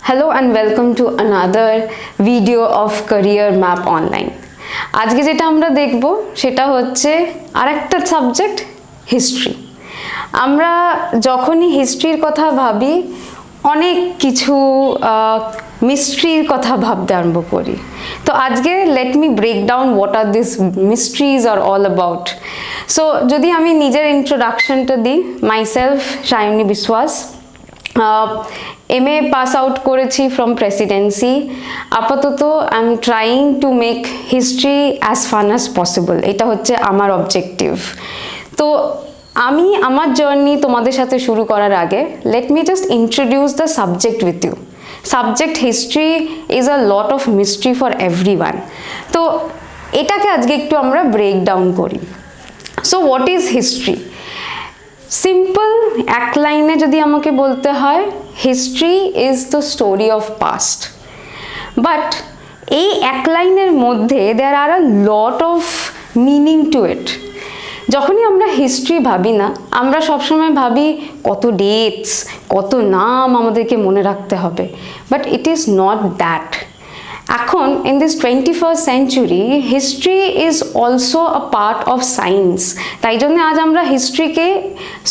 Hello and welcome to another video of Career Map Online. আজকে যেটা আমরা দেখব সেটা হচ্ছে আরেকটা সাবজেক্ট হিস্ট্রি। আমরা যখনই হিস্ট্রির কথা ভাবি অনেক কিছু মিস্ট্রির কথা ভাবতে আরম্ভ করি। তো আজকে let me break down what are this mysteries are all about. So যদি আমি নিজের ইন্ট্রোডাকশনটা দিই, myself Sayani Biswas, MA pass out করেছি ফ্রম প্রেসিডেন্সি। আপাতত I am trying to make history as fun as possible, এটা হচ্ছে আমার অবজেক্টিভ। তো আমি আমার জার্নি তোমাদের সাথে শুরু করার আগে let me just introduce the subject with you. Subject history is a lot of mystery for everyone. তো এটাকে আজকে একটু আমরা ব্রেক ডাউন করি। So what is history? Simple এক লাইনে যদি আমাকে বলতে হয়, history is the story of past. But এই এক লাইনের মধ্যে there are a lot of meaning to it. যখনই আমরা হিস্ট্রি ভাবি না, আমরা সবসময় ভাবি কত ডেটস, কত নাম আমাদেরকে মনে রাখতে হবে, but it is not that. এখন in this 21st century history is also a part of science. তাই জন্য আজ আমরা হিস্ট্রিকে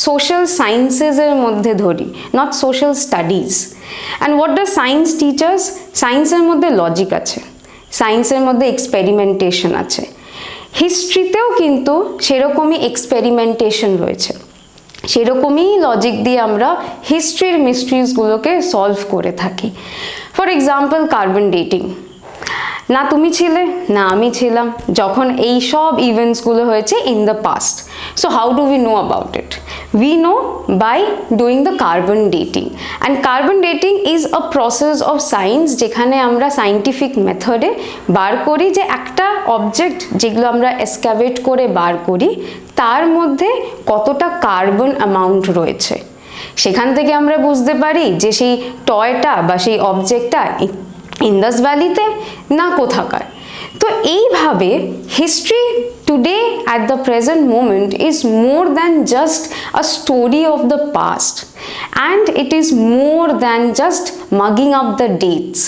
সোশ্যাল সায়েন্সেসের মধ্যে ধরি, not social studies. And what does science teachers? সায়েন্সের মধ্যে লজিক আছে, সায়েন্সের মধ্যে এক্সপেরিমেন্টেশন আছে। হিস্ট্রিতেও কিন্তু সেরকমই এক্সপেরিমেন্টেশন রয়েছে, সেরকমই লজিক দিয়ে আমরা হিস্ট্রির মিস্ট্রিজগুলোকে সলভ করে থাকি। For example carbon dating. না তুমি ছিলে না আমি ছিলাম যখন এই সব ইভেন্টসগুলো হয়েছে in the past. So how do we know about it? We know by doing the carbon dating. And carbon dating is a process of science, যেখানে আমরা সায়েন্টিফিক মেথডে বার করি যে একটা অবজেক্ট যেগুলো আমরা এক্সক্যাভেট করে বার করি তার মধ্যে কতটা কার্বন অ্যামাউন্ট রয়েছে। সেখান থেকে আমরা বুঝতে পারি যে সেই টয়টা বা সেই অবজেক্টটা ইন্দাস ভ্যালিতে না কোথাকার। তো এইভাবে history today at the present moment is more than just a story of the past, and it is more than just mugging up the dates.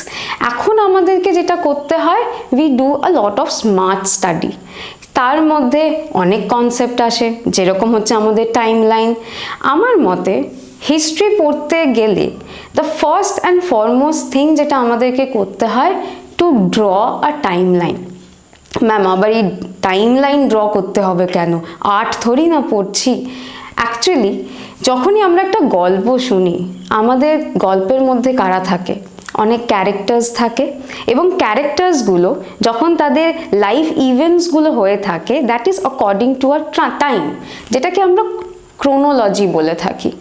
এখন আমাদেরকে যেটা করতে হয়, we do a lot of smart study. তার মধ্যে অনেক concept আসে, যেরকম হচ্ছে আমাদের টাইম লাইন। আমার মতে হিস্ট্রি পড়তে গেলে the first and foremost thing যেটা আমাদেরকে করতে হয়, টু ড্র আ টাইম লাইন। ম্যাম আবার এই টাইম লাইন ড্র করতে হবে কেন? আর্ট থোড়ি না পড়ছি। অ্যাকচুয়ালি যখনই আমরা একটা গল্প শুনি, আমাদের গল্পের মধ্যে কারা থাকে? অনেক ক্যারেক্টার্স থাকে, এবং ক্যারেক্টার্সগুলো যখন তাদের লাইফ ইভেন্টসগুলো হয়ে থাকে, that is according to our time, যেটাকে আমরা ক্রোনোলজি বলে থাকি।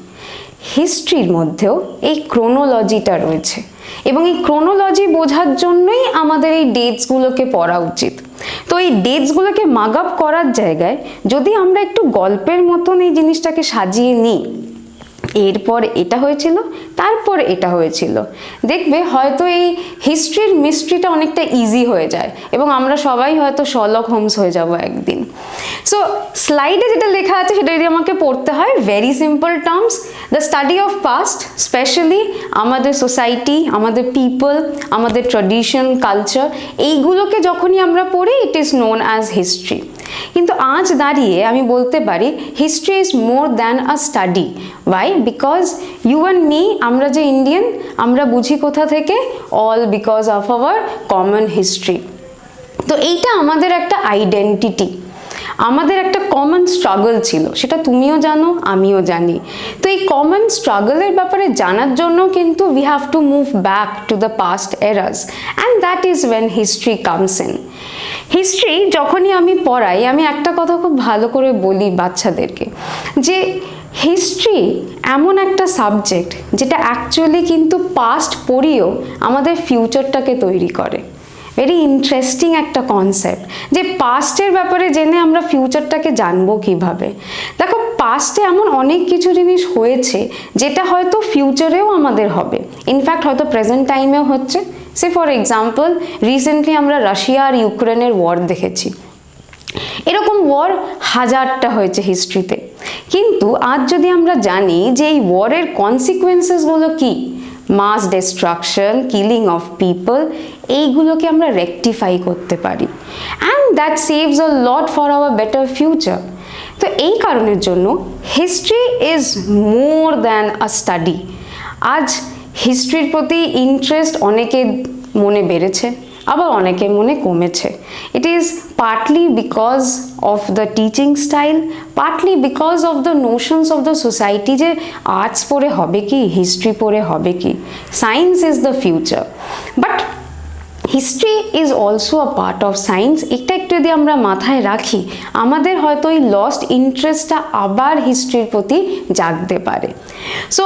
হিস্ট্রির মধ্যেও এই ক্রোনোলজিটা রয়েছে, এবং এই ক্রোনোলজি বোঝার জন্যই আমাদের এই ডেটসগুলোকে পড়া উচিত। তো এই ডেটসগুলোকে মাগ আপ করার জায়গায় যদি আমরা একটু গল্পের মতন এই জিনিসটাকে সাজিয়ে নিই, এরপর এটা হয়েছিল, তারপর এটা হয়েছিল, দেখবে হয়তো এই হিস্ট্রির মিস্ট্রিটা অনেকটা ইজি হয়ে যায়, এবং আমরা সবাই হয়তো শার্লক হোমস হয়ে যাব একদিন। সো স্লাইডে যেটা লেখা আছে সেটা যদি আমাকে পড়তে হয়, very simple terms, the study of past, specially আমাদের সোসাইটি, আমাদের পিপল, আমাদের ট্র্যাডিশন, কালচার, এইগুলোকে যখনই আমরা পড়ি, it is known as history. কিন্তু আজ দাঁড়িয়ে আমি বলতে পারি history is more than a study. Why? Because you and me, আমরা যে ইন্ডিয়ান, আমরা বুঝি কোথা থেকে? All because of our common history. তো এইটা আমাদের একটা আইডেন্টিটি, আমাদের একটা কমন স্ট্রাগল ছিল, সেটা তুমিও জানো, আমিও জানি। তো এই কমন স্ট্রাগলের ব্যাপারে জানার জন্য কিন্তু we have to move back to the past eras, and that is when history comes in. History যখনই আমি পড়াই, আমি একটা কথা খুব ভালো করে বলি বাচ্চাদেরকে, যে হিস্ট্রি এমন একটা সাবজেক্ট যেটা অ্যাকচুয়ালি কিন্তু পাস্ট পড়িয়েও আমাদের ফিউচারটাকে তৈরি করে। ভেরি ইন্টারেস্টিং একটা কনসেপ্ট, যে পাস্টের ব্যাপারে জেনে আমরা ফিউচারটাকে জানবো কিভাবে। দেখো, পাস্টে এমন অনেক কিছু জিনিস হয়েছে যেটা হয়তো ফিউচারেও আমাদের হবে, ইনফ্যাক্ট হয়তো প্রেজেন্ট টাইমেও হচ্ছে। সে ফর এক্সাম্পল, রিসেন্টলি আমরা রাশিয়া আর ইউক্রেনের ওয়ার দেখেছি। এরকম ওয়ার হাজারটা হয়েছে হিস্ট্রিতে, কিন্তু আজ যদি আমরা জানি যে এই ওয়ারের কনসিকুয়েন্সেসগুলো কী, মাস ডিস্ট্রাকশন, কিলিং অফ পিপল, এইগুলোকে আমরা রেকটিফাই করতে পারি, and that saves a lot for our better future. তো এই কারণের জন্য history is more than a study. আজ হিস্ট্রির প্রতি ইন্টারেস্ট অনেকের মনে বেড়েছে, আবার অনেকের মনে কমেছে। It is partly because of the teaching style, partly because of the notions of the society, যে আর্টস পড়ে হবে কি, হিস্ট্রি পড়ে হবে কি, science is the future. But history is also a part of science. এটা একটু যদি আমরা মাথায় রাখি, আমাদের হয়তো এই লস্ট ইন্টারেস্টটা আবার হিস্ট্রির প্রতি জাগতে পারে। সো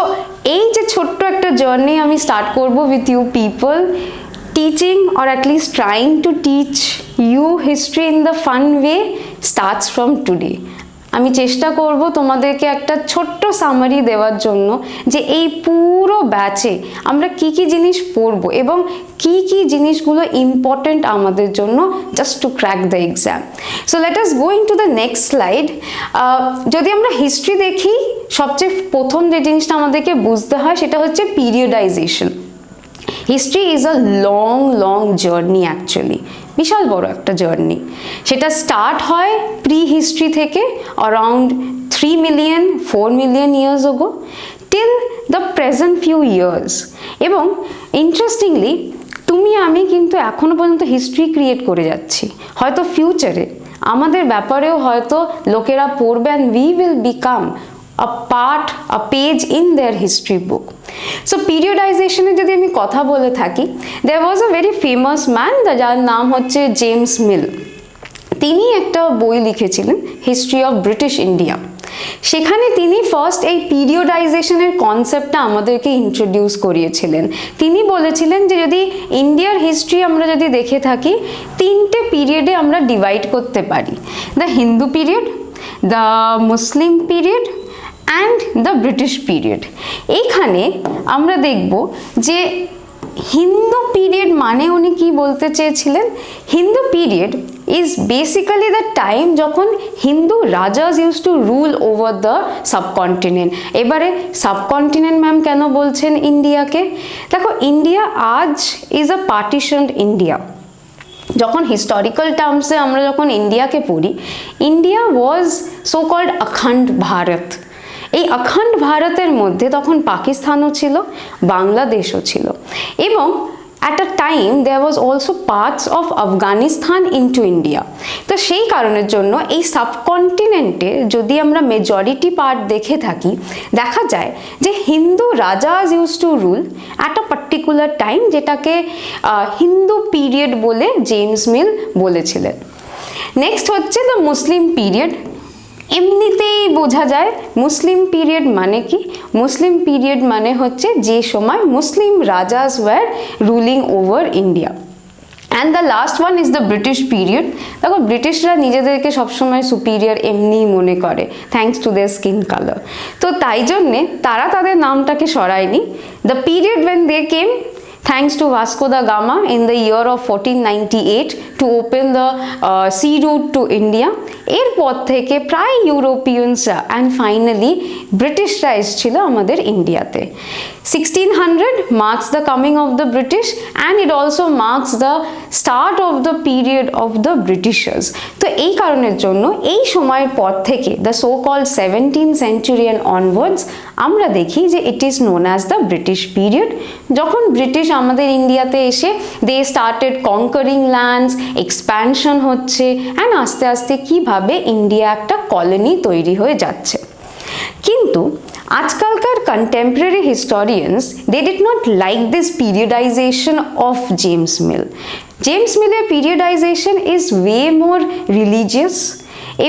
এই যে ছোট্ট একটা জার্নি আমি স্টার্ট করব with you people, teaching or at least trying to teach you history in the fun way starts from today. আমি চেষ্টা করব তোমাদেরকে একটা ছোট্ট সামারি দেওয়ার জন্য যে এই পুরো ব্যাচে আমরা কি কি জিনিস পড়ব এবং কি কি জিনিসগুলো ইম্পর্টেন্ট আমাদের জন্য just two crack the exam. So let us go in to the next slide. যদি আমরা হিস্ট্রি দেখি, সবচেয়ে প্রথম যে জিনিসটা আমাদেরকে বুঝতে হয় সেটা হচ্ছে periodization. History is a long journey, actually বিশাল বড় একটা জার্নি। সেটা স্টার্ট হয় প্রি হিস্ট্রি থেকে around 3 million 4 million years ago till the present few years। এবং ইন্টারেস্টিংলি তুমি আমি কিন্তু এখনো পর্যন্ত হিস্ট্রি ক্রিয়েট করে যাচ্ছি, হয়তো ফিউচারে আমাদের ব্যাপারেও হয়তো লোকেরা পড়বে, and we will become a part, a page in their history book. So periodization এর যদি আমি কথা বলে থাকি, there was a very famous man, যার নাম হচ্ছে জেমস মিল। তিনি একটা বই লিখেছিলেন হিস্ট্রি অফ ব্রিটিশ ইন্ডিয়া। সেখানে তিনি ফার্স্ট এই পিরিয়ডাইজেশনের কনসেপ্টটা আমাদেরকে ইন্ট্রোডিউস করিয়েছিলেন। তিনি বলেছিলেন যে যদি ইন্ডিয়ার হিস্ট্রি আমরা যদি দেখে থাকি, 3টে পিরিয়ডে আমরা ডিভাইড করতে পারি, the Hindu period, the Muslim period and the British period. এইখানে আমরা দেখব যে হিন্দু পিরিয়ড মানে উনি কি বলতে চেয়েছিলেন। Hindu period is basically the time যখন Hindu rajas use to rule over the subcontinent. এবারে সাবকন্টিনেন্ট ম্যাম কেন বলছেন ইন্ডিয়াকে? দেখো, ইন্ডিয়া আজ ইজ আ পার্টিশনড ইন্ডিয়া। যখন হিস্টোরিক্যাল টার্মসে আমরা যখন ইন্ডিয়াকে পড়ি, ইন্ডিয়া ওয়াজ সো কল্ড অখণ্ড ভারত। এই অখণ্ড ভারতের মধ্যে তখন পাকিস্তানও ছিল, বাংলাদেশও ছিল, এবং at a time there was also parts of Afghanistan into India। তো সেই কারণের জন্য এই সাবকন্টিনেন্টে যদি আমরা মেজরিটি পার্ট দেখে থাকি, দেখা যায় যে Hindu rajas use to rule at a particular time, যেটাকে হিন্দু পিরিয়ড বলে জেমস মিল বলেছিলেন। নেক্সট হচ্ছে দ্য মুসলিম পিরিয়ড। এমনিতেই বোঝা যায় মুসলিম পিরিয়ড মানে কি। মুসলিম পিরিয়ড মানে হচ্ছে যে সময় Muslim rajas were ruling over India. And the last one is the British period. দেখো, ব্রিটিশরা নিজেদেরকে সবসময় সুপিরিয়র এমনিই মনে করে, thanks to their skin colour. তো তাই জন্যে তারা তাদের নামটাকে সরায়নি। The period when they came thanks to Vasco da Gama in the year of 1498 to open the sea route to India। এরপর থেকে প্রায় ইউরোপিয়ানসরা অ্যান্ড ফাইনালি ব্রিটিশরা এসেছিল আমাদের ইন্ডিয়াতে। 1600 marks the coming of the British and it also marks the start of the period of the Britishers। তো এই কারণের জন্য এই সময়ের পর থেকে the so called 17th century and onwards আমরা দেখি যে it is known as the British period। যখন ব্রিটিশ আমাদের ইন্ডিয়াতে এসে they started conquering lands, expansion হচ্ছে, and আস্তে আস্তে কিভাবে ইন্ডিয়া একটা কলোনি তৈরি হয়ে যাচ্ছে। কিন্তু আজকালকার contemporary historians they did not like this periodization of James Mill। James মিলের periodization is way more religious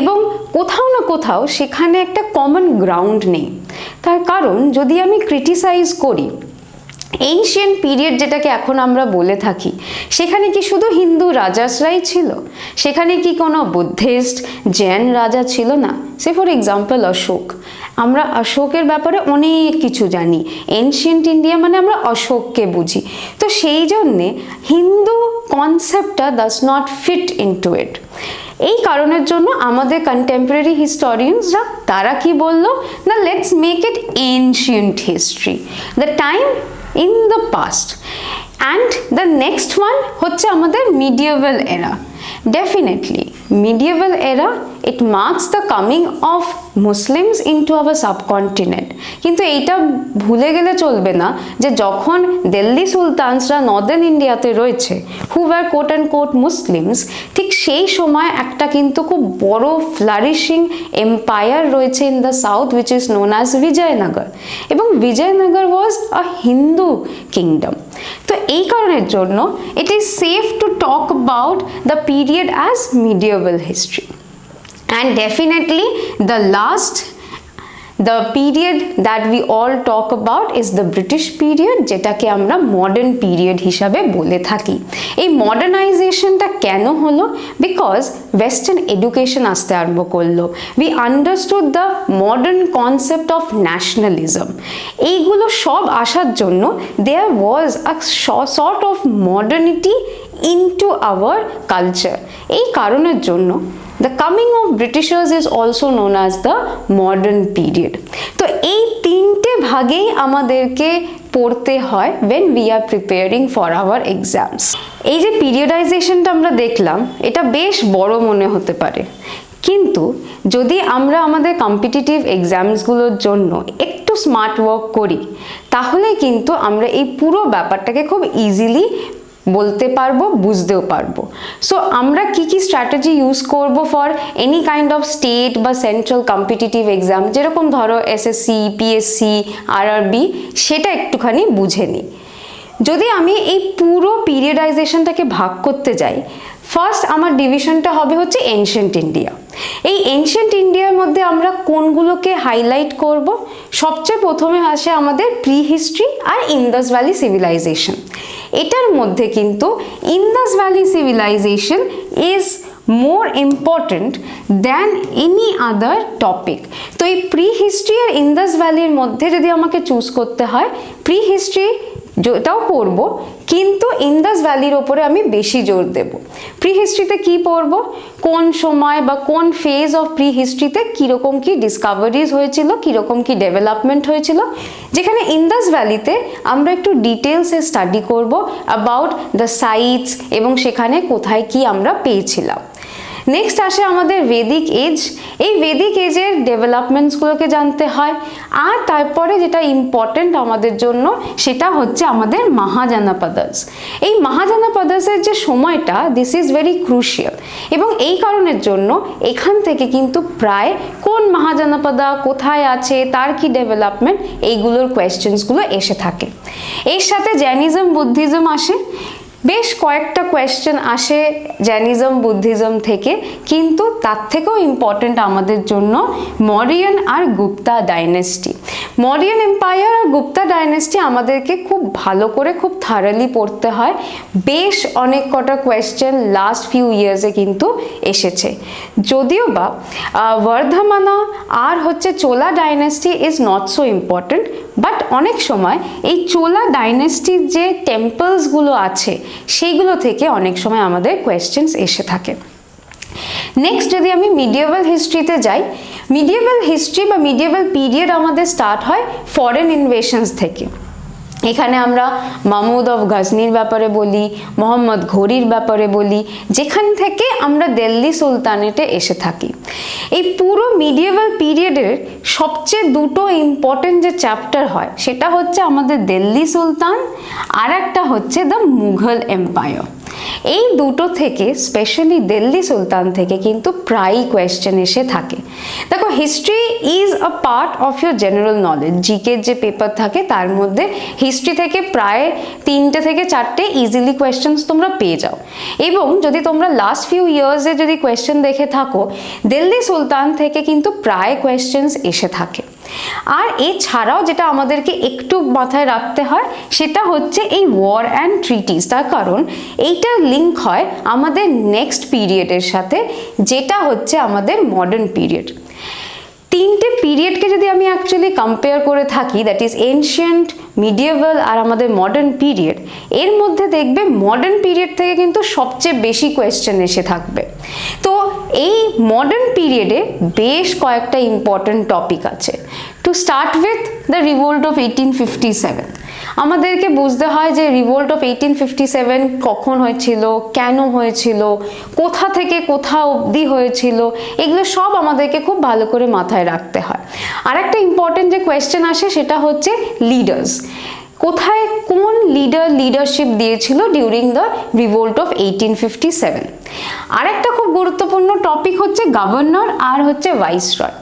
এবং কোথাও না কোথাও সেখানে একটা কমন গ্রাউন্ড নেই। তার কারণ যদি আমি ক্রিটিসাইজ করি, এনশিয়েন্ট পিরিয়ড যেটাকে এখন আমরা বলে থাকি, সেখানে কি শুধু হিন্দু রাজাসরাই ছিল? সেখানে কি কোনো বুদ্ধিস্ট, জৈন রাজা ছিল না? সে ফর এক্সাম্পল অশোক। আমরা অশোকের ব্যাপারে অনেক কিছু জানি। এনশিয়েন্ট ইন্ডিয়া মানে আমরা অশোককে বুঝি। তো সেই জন্যে হিন্দু কনসেপ্টটা does not fit into it. এই কারণের জন্য আমাদের কন্টেম্পোরারি হিস্টোরিয়ানসরা তারা কি বললো না, let's make it ancient history. The time in the past. And the next one হচ্ছে আমাদের medieval era. Definitely medieval era, it marks the coming of Muslims into our subcontinent. কিন্তু এইটা ভুলে গেলে চলবে না যে যখন দিল্লি সুলতানসরা নর্দার্ন ইন্ডিয়াতে রয়েছে, who were quote and quote Muslims, ঠিক সেই সময় একটা কিন্তু খুব বড় ফ্লারিশিং এম্পায়ার রয়েছে in the south which is known as Vijayanagar, এবং Vijayanagar was a Hindu kingdom. তো এই কারণের জন্য it is safe to talk about the period as medieval history. And definitely the period that we all talk about is the British period, যেটাকে আমরা modern period হিসাবে বলে থাকি। এই মডার্নাইজেশনটা কেন হলো? বিকজ ওয়েস্টার্ন এডুকেশন আসতে আরম্ভ করলো, we understood the modern concept of nationalism. এইগুলো সব আসার জন্য there was a sort of modernity into our culture. এই কারণের জন্য the coming of Britishers is also known as the modern period. তো এই তিনটে ভাগেই আমাদেরকে পড়তে হয় when we are preparing for our exams. এই যে পিরিয়ডাইজেশনটা আমরা দেখলাম, এটা বেশ বড় মনে হতে পারে, কিন্তু যদি আমরা আমাদের কম্পিটিটিভ এক্সামসগুলোর জন্য একটু স্মার্ট ওয়ার্ক করি, তাহলে কিন্তু আমরা এই পুরো ব্যাপারটাকে খুব ইজিলি বলতে পারবো, বুঝতেও পারবো। সো আমরা কি কি স্ট্র্যাটেজি ইউজ করব for any kind of state বা সেন্ট্রাল কম্পিটিটিভ এক্সাম, যেরকম ধরো এসএসসি, পিএসসি, আরআরবি, সেটা একটুখানি বুঝে নিই। যদি আমি এই পুরো পিরিয়ডাইজেশনটাকে ভাগ করতে যাই, ফার্স্ট আমার ডিভিশনটা হবে হচ্ছে এনশিয়েন্ট ইন্ডিয়া। এই এনশিয়েন্ট ইন্ডিয়ার মধ্যে আমরা কোনগুলোকে হাইলাইট করব? সবচেয়ে প্রথমে আসে আমাদের প্রি হিস্ট্রি আর ইন্দাস ভ্যালি সিভিলাইজেশন। এটার মধ্যে কিন্তু Indus valley civilization is more important than any other topic. তো এই প্রি হিস্ট্রি আর ইন্দাস ভ্যালির মধ্যে যদি আমাকে চুজ করতে হয়, প্রি হিস্ট্রি যেটাও পড়বো, কিন্তু ইন্দাস ভ্যালির ওপরে আমি বেশি জোর দেব। প্রি হিস্ট্রিতে কি পড়বো? কোন সময় বা কোন ফেজ অফ প্রি হিস্ট্রিতে কীরকম কি ডিসকাভারিজ হয়েছিল, কীরকম কি ডেভেলপমেন্ট হয়েছিল, যেখানে ইন্দাস ভ্যালিতে আমরা একটু ডিটেলসে স্টাডি করব অ্যাবাউট দ্য সাইটস এবং সেখানে কোথায় কি আমরা পেয়েছিলাম। নেক্সট আসে আমাদের বেদিক এজ। এই বেদিক এজের ডেভেলপমেন্টসগুলোকে জানতে হয়। আর তারপরে যেটা ইম্পর্টেন্ট আমাদের জন্য, সেটা হচ্ছে আমাদের মহাজানাপাদাস। এই মহাজানাপাদাসের যে সময়টা, দিস ইজ ভেরি ক্রুশিয়াল, এবং এই কারণের জন্য এখান থেকে কিন্তু প্রায় কোন মহাজানাপাদা কোথায় আছে, তার কি ডেভেলপমেন্ট, এইগুলোর কোয়েশ্চেন্সগুলো এসে থাকে। এর সাথে জৈনিজম, বুদ্ধিজম আসে। বেশ কয়েকটা কোয়েশ্চেন আসে জৈনিজম, বুদ্ধিজম থেকে, কিন্তু তার থেকেও ইম্পর্টেন্ট আমাদের জন্য মৌর্যন আর গুপ্তা ডাইনেস্টি। মৌর্যন এম্পায়ার আর গুপ্তা ডাইনেস্টি আমাদেরকে খুব ভালো করে, খুব থারালি পড়তে হয়। বেশ অনেক কটা কোয়েশ্চেন লাস্ট ফিউ ইয়ার্সে কিন্তু এসেছে। যদিও বা বর্ধমানা আর হচ্ছে Chola dynasty is not so important, but অনেক সময় এই চোলা ডাইনেস্টির যে টেম্পলসগুলো আছে, সেইগুলো থেকে অনেক সময় আমাদের কোয়েশ্চেন্স এসে থাকে। নেক্সট যদি আমি মিডিয়েভাল হিস্ট্রিতে যাই, মিডিয়েভাল হিস্ট্রি বা মিডিয়েভাল পিরিয়ড আমাদের স্টার্ট হয় ফরেন ইনভেশনস থেকে। এখানে আমরা মাহমুদ অফ গজনির ব্যাপারে বলি, মোহাম্মদ ঘোরির ব্যাপারে বলি, যেখান থেকে আমরা দিল্লি সুলতানেটে এসে থাকি। এই পুরো মিডিয়েভাল পিরিয়ডের সবচেয়ে দুটো ইম্পর্টেন্ট যে চ্যাপ্টার হয়, সেটা হচ্ছে আমাদের দিল্লি সুলতান, আর একটা হচ্ছে দ্য মুঘল এম্পায়ার। এই দুটো থেকে, স্পেশালি দিল্লি সুলতান থেকে কিন্তু প্রায়ই কোয়েশ্চেন এসে থাকে। দেখো, history is a part of your general knowledge. জিকের যে পেপার থাকে তার মধ্যে হিস্ট্রি থেকে প্রায় 3টে থেকে 4টে ইজিলি কোয়েশ্চেন্স তোমরা পেয়ে যাও। এবং যদি তোমরা লাস্ট ফিউ ইয়ার্সে যদি কোয়েশ্চেন দেখে থাকো, দিল্লি সুলতান থেকে কিন্তু প্রায় কোয়েশ্চেন্স এসে থাকে। আর এছাড়াও যেটা আমাদেরকে একটু মাথায় রাখতে হয়, সেটা হচ্ছে এই ওয়ার অ্যান্ড ট্রিটিস। তার কারণ এইটার লিঙ্ক হয় আমাদের নেক্সট পিরিয়ডের সাথে, যেটা হচ্ছে আমাদের মডার্ন পিরিয়ড। তিনটে পিরিয়ডকে যদি আমি অ্যাকচুয়ালি কম্পেয়ার করে থাকি, দ্যাট ইজ এনশিয়েন্ট, মিডিয়েভাল আর আমাদের মডার্ন পিরিয়ড, এর মধ্যে দেখবে মডার্ন পিরিয়ড থেকে কিন্তু সবচেয়ে বেশি কোয়েশ্চেন এসে থাকবে। তো এই মডার্ন পিরিয়ডে বেশ কয়েকটা ইম্পর্টেন্ট টপিক আছে। To start with the revolt of 1857। আমাদেরকে বুঝতে হয় যে রিভোল্ট অফ 1857 কখন হয়েছিল, কেন হয়েছিল, কোথা থেকে কোথা অবধি হয়েছিল, এগুলো সব আমাদেরকে খুব ভালো করে মাথায় রাখতে হয়। আর একটা ইম্পর্টেন্ট যে কোয়েশ্চেন আসে সেটা হচ্ছে লিডার্স, কোথায় কোন লিডারশিপ দিয়েছিল ডিউরিং দ্য রিভোল্ট অফ 1857। আর একটা খুব গুরুত্বপূর্ণ টপিক হচ্ছে গভর্নর আর হচ্ছে ভাইসরয়।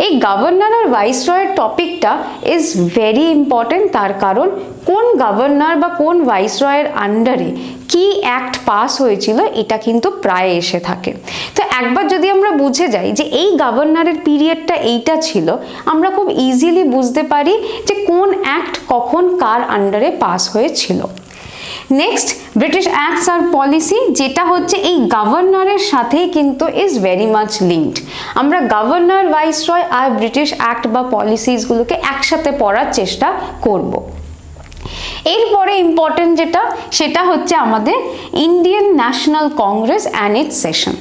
এই গভর্নর আর ভাইসরয়ের টপিকটা ইজ ভেরি ইম্পর্টেন্ট, তার কারণ কোন গভর্নর বা কোন ভাইসরয়ের আন্ডারে কি অ্যাক্ট পাস হয়েছিল এটা কিন্তু প্রায় এসে থাকে। তো একবার যদি আমরা বুঝে যাই যে এই গভর্নরের পিরিয়ডটা এইটা ছিল, আমরা খুব ইজিলি বুঝতে পারি যে কোন অ্যাক্ট কখন কার আন্ডারে পাস হয়েছিল। নেক্সট, ব্রিটিশ অ্যাক্টস আর পলিসি, যেটা হচ্ছে এই গভর্নরের সাথেই কিন্তু ইজ ভেরি মাচ লিঙ্কড। আমরা গভর্নর, ভাইসরয় আর ব্রিটিশ অ্যাক্ট বা পলিসিসগুলোকে একসাথে পড়ার চেষ্টা করব। এরপরে ইম্পর্টেন্ট যেটা সেটা হচ্ছে আমাদের Indian national Congress and it's session.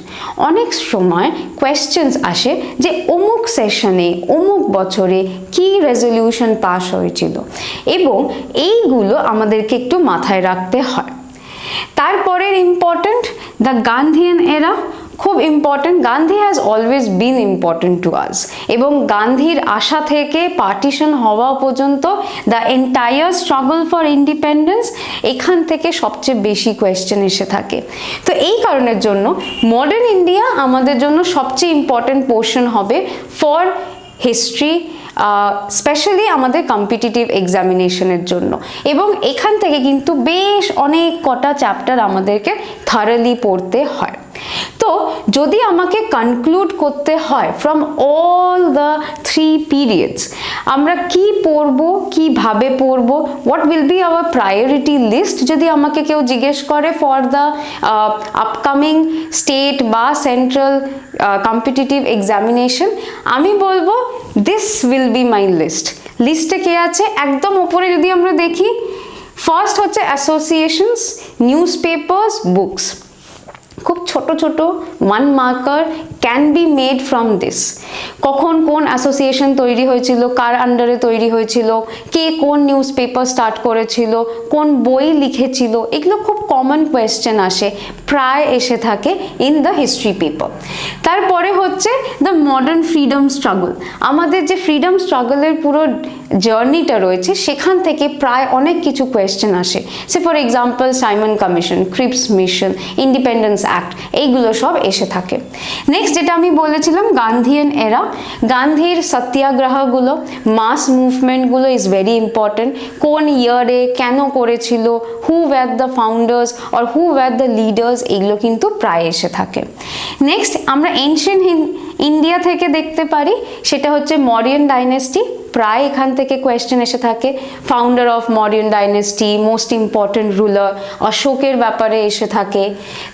অনেক সময় কোয়েশ্চেন্স আসে যে অমুক সেশনে অমুক বছরে কি রেজলিউশন পাস হয়েছিল, এবং এইগুলো আমাদেরকে একটু মাথায় রাখতে হয়। তারপরের ইম্পর্টেন্ট দ্য গান্ধিয়ান এরা, খুব important. Gandhi has always been important to us, এবং গান্ধীর আসা থেকে পার্টিশন হওয়া পর্যন্ত the entire struggle for independence, এখান থেকে সবচেয়ে বেশি কোয়েশ্চেন এসে থাকে। তো এই কারণের জন্য মডার্ন ইন্ডিয়া আমাদের জন্য সবচেয়ে ইম্পর্টেন্ট পোর্শন হবে ফর হিস্ট্রি, স্পেশালি আমাদের কম্পিটিটিভ এক্সামিনেশনের জন্য। এবং এখান থেকে কিন্তু বেশ অনেক কটা চ্যাপ্টার আমাদেরকে থারলি পড়তে হয়। তো যদি আমাকে কনক্লুড করতে হয় ফ্রম অল দ্য 3 পিরিয়ডস, আমরা কি পড়বো, কিভাবে পড়বো, what will be our priority list, যদি আমাকে কেউ জিজ্ঞেস করে ফর দ্য আপকামিং স্টেট বা সেন্ট্রাল কম্পিটিটিভ এক্সামিনেশন, আমি বলবো this will be my list. লিস্টে কে আছে একদম উপরে যদি আমরা দেখি, ফার্স্ট হচ্ছে অ্যাসোসিয়েশনস, নিউজ পেপার্স, বুকস। খুব ছোট ছোট 1 marker can be made from this. কখন কোন অ্যাসোসিয়েশন তৈরি হয়েছিল, কার আন্ডারে তৈরি হয়েছিল, কে কোন নিউজ পেপার স্টার্ট করেছিল, কোন বই লিখেছিল, এগুলো খুব কমন কোয়েশ্চেন আসে, প্রায় এসে থাকে ইন দ্য হিস্ট্রি পেপার। তারপরে হচ্ছে দ্য মডার্ন ফ্রিডম স্ট্রাগল। আমাদের যে ফ্রিডম স্ট্রাগলের পুরো জার্নিটা রয়েছে সেখান থেকে প্রায় অনেক কিছু কোয়েশ্চেন আসে। Say for example Simon commission, Cripps mission, independence act, এইগুলো সব এসে থাকে। নেক্সট যেটা আমি বলেছিলাম গান্ধিয়ান এরা, গান্ধীর সত্যাগ্রহগুলো, মাস মুভমেন্টগুলো ইজ ভেরি ইম্পর্টেন্ট। কোন ইয়ারে কেন করেছিল, who were the founders or who were the leaders, এগুলো কিন্তু প্রায় এসে থাকে। নেক্সট আমরা এনশিয়েন্ট ইন্ডিয়া থেকে দেখতে পারি, সেটা হচ্ছে মৌর্যন ডাইনেস্টি, প্রায় এখান থেকে কোয়েশ্চেন এসে থাকে। Founder of Mauryan dynasty, most important ruler, অশোকের ব্যাপারে এসে থাকে।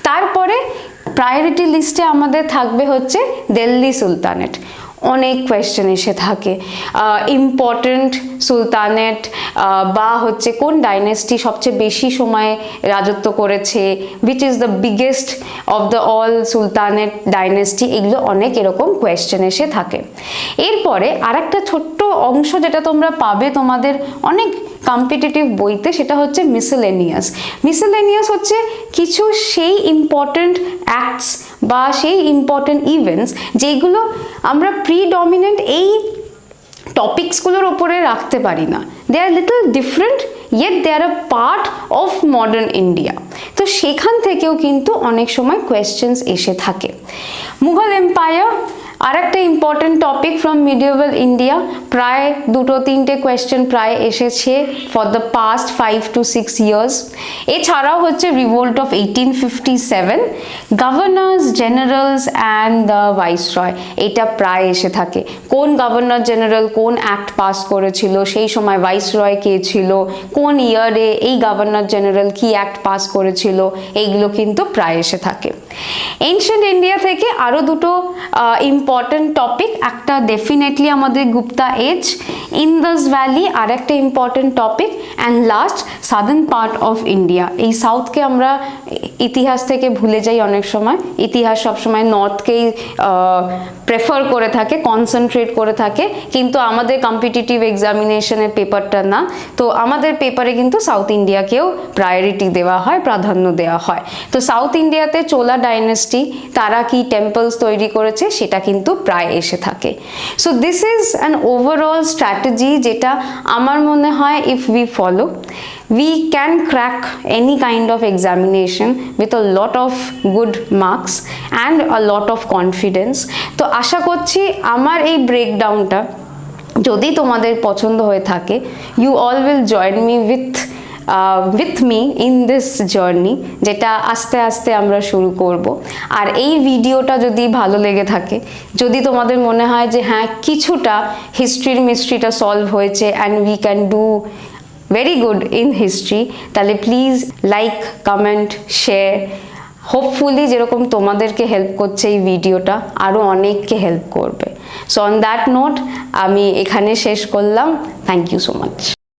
তারপরে প্রায়োরিটি লিস্টে আমাদের থাকবে হচ্ছে দিল্লি সুলতানেট, অনেক কোয়েশ্চেন এসে থাকে। ইম্পর্টেন্ট সুলতানেট বা হচ্ছে কোন ডাইনেস্টি সবচেয়ে বেশি সময় রাজত্ব করেছে, which is the biggest of the all sultanate dynasty, এগুলো অনেক এরকম কোয়েশ্চেন এসে থাকে। এরপরে আরেকটা ছোট্ট অংশ যেটা তোমরা পাবে তোমাদের অনেক কম্পিটিটিভ বইতে, সেটা হচ্ছে মিসেলেনিয়াস। মিসেলেনিয়াস হচ্ছে কিছু সেই ইম্পর্টেন্ট অ্যাক্টস বা সেই ইম্পর্টেন্ট ইভেন্টস যেগুলো আমরা প্রিডমিনেন্ট এই টপিকসগুলোর ওপরে রাখতে পারি না। They are little different, yet they are a part of modern India. তো সেখান থেকেও কিন্তু অনেক সময় কোয়েশ্চেন্স এসে থাকে। মুঘল এম্পায়ার আর একটা ইম্পর্টেন্ট টপিক ফ্রম মিডিয়েভাল ইন্ডিয়া, প্রায় 2-3টে কোয়েশ্চেন প্রায় এসেছে for the past 5 to 6 years. এছাড়াও হচ্ছে revolt of 1857, governors generals and the viceroy, এটা প্রায় এসে থাকে। কোন গভর্নর জেনারেল কোন অ্যাক্ট পাস করেছিল, সেই সময় ভাইসরয় কে ছিল, কোন ইয়ারে এই গভর্নর জেনারেল কি অ্যাক্ট পাস করেছিল, এইগুলো কিন্তু প্রায় এসে থাকে। এনশিয়েন্ট ইন্ডিয়া থেকে আরও দুটো ইম্পর্টেন্ট টপিক, একটা ডেফিনেটলি আমাদের গুপ্তা এজ, ইন্দাস ভ্যালি আর একটা important topic, and last southern part of India. এই সাউথকে আমরা ইতিহাস থেকে ভুলে যাই অনেক সময়, ইতিহাস সবসময় নর্থকেই প্রেফার করে থাকে, কনসেন্ট্রেট করে থাকে, কিন্তু আমাদের কম্পিটিটিভ এক্সামিনেশনের পেপারটা না। তো আমাদের পেপারে কিন্তু সাউথ ইন্ডিয়াকেও প্রায়োরিটি দেওয়া হয়, প্রাধান্য দেওয়া হয়। তো সাউথ ইন্ডিয়াতে চোলা ডাইনেস্টি তারা কি টেম্পলস তৈরি করেছে সেটা কিন্তু প্রায় এসে থাকে। So this is an overall strategy যেটা আমার মনে হয় if we follow, we can crack any kind of examination with a lot of good marks and a lot of confidence. তো আশা করছি আমার এই ব্রেকডাউনটা যদি তোমাদের পছন্দ হয়ে থাকে, you all will join me with me in this journey, যেটা আস্তে আস্তে আমরা শুরু করব। আর এই ভিডিওটা যদি ভালো লেগে থাকে, যদি তোমাদের মনে হয় যে হ্যাঁ কিছুটা হিস্ট্রির মিস্ট্রিটা সলভ হয়েছে and we can do very good in history, তাহলে please like, comment, share. Hopefully যেরকম তোমাদেরকে হেল্প করছে এই ভিডিওটা, আরও অনেককে হেল্প করবে। সো অন দ্যাট নোট আমি এখানে শেষ করলাম। Thank you so much.